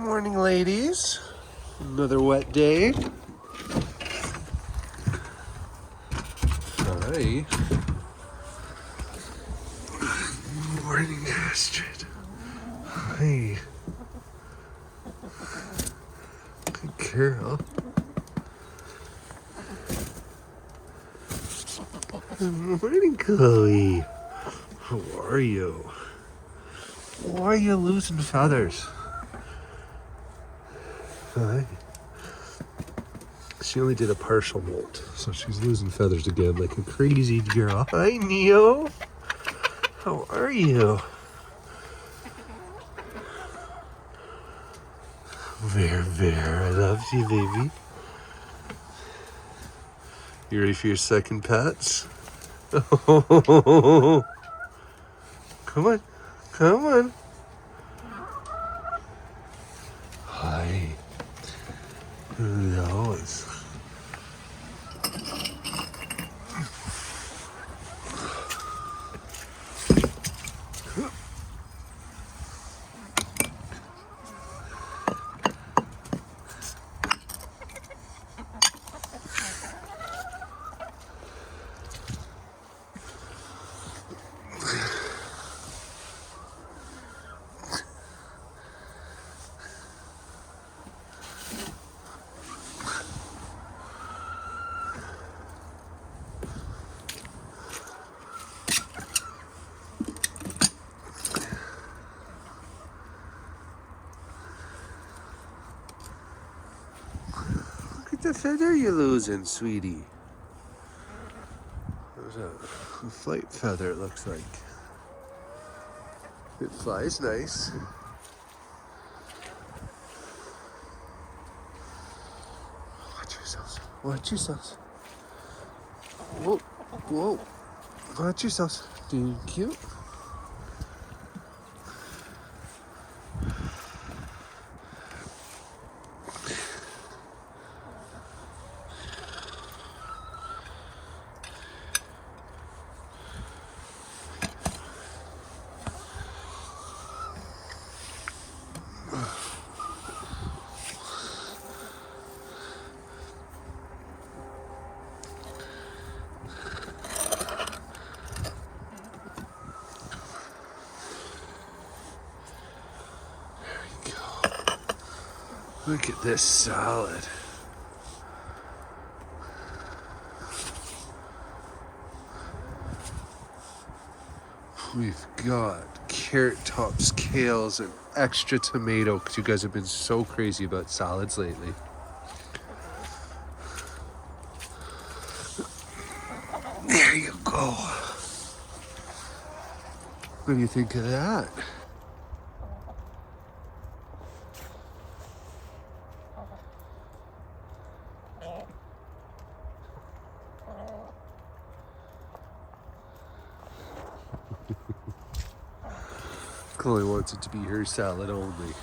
Morning, ladies. Another wet day. Hi. Morning, Astrid. Hi. Good girl. Good morning, Chloe. How are you? Why are you losing feathers? Hi. She only did a partial molt, so she's losing feathers again like a crazy girl. Hi, Neo. How are you? Bear, I love you, baby. You ready for your second pets? Oh, come on, come on. Hi. Those. Look at the feather you're losing, sweetie. There's a flight feather, it looks like. It flies nice. Watch yourselves. Watch yourselves. Whoa, whoa. Watch yourselves. Thank you. Look at this salad. We've got carrot tops, kales, and extra tomato because you guys have been so crazy about salads lately. There you go. What do you think of that? Chloe wants it to be her salad only.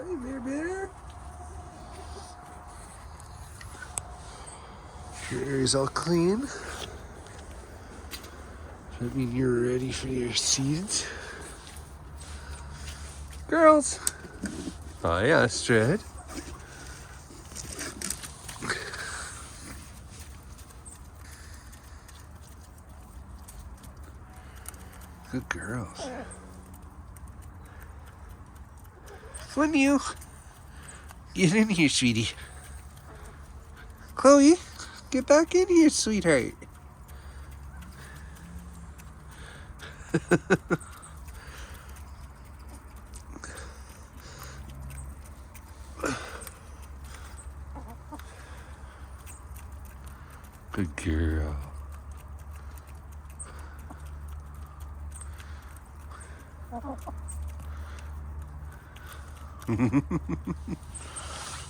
Hi, Bear. Your area's all clean. Does that mean you're ready for your seeds? Girls! Hi, Astrid. Good girls. Fun you. Get in here, sweetie. Chloe, get back in here, sweetheart. Good girl.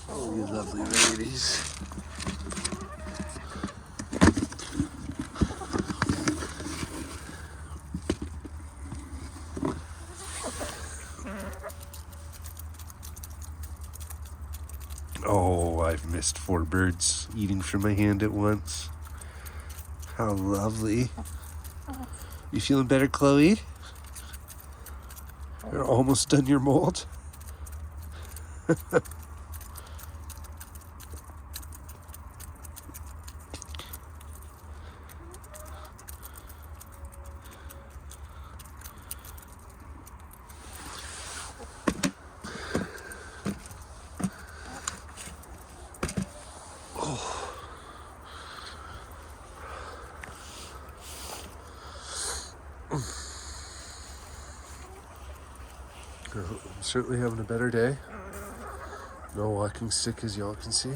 Oh, you lovely ladies. Oh, I've missed 4 birds eating from my hand at once. How lovely. You feeling better, Chloe? You're almost done your mold. I'm certainly having a better day. No walking stick, as y'all can see.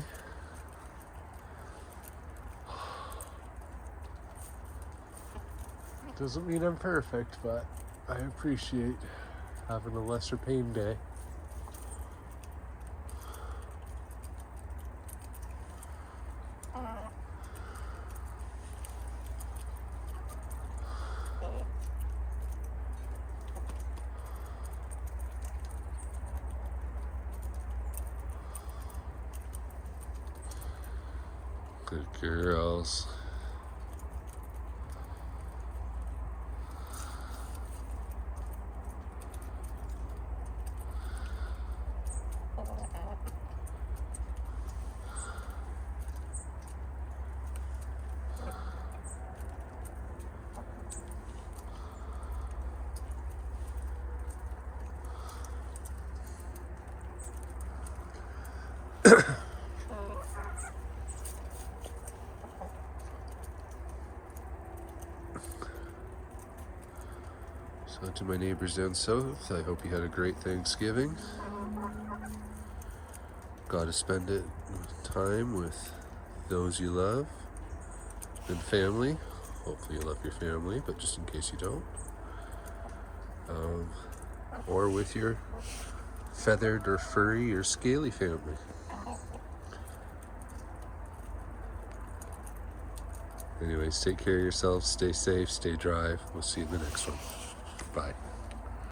Doesn't mean I'm perfect, but I appreciate having a lesser pain day. Good girls. So to my neighbors down south, I hope you had a great Thanksgiving. Got to spend it time with those you love and family. Hopefully you love your family, but just in case you don't. Or with your feathered or furry or scaly family. Anyways, take care of yourselves, stay safe, stay dry. We'll see you in the next one. Bye.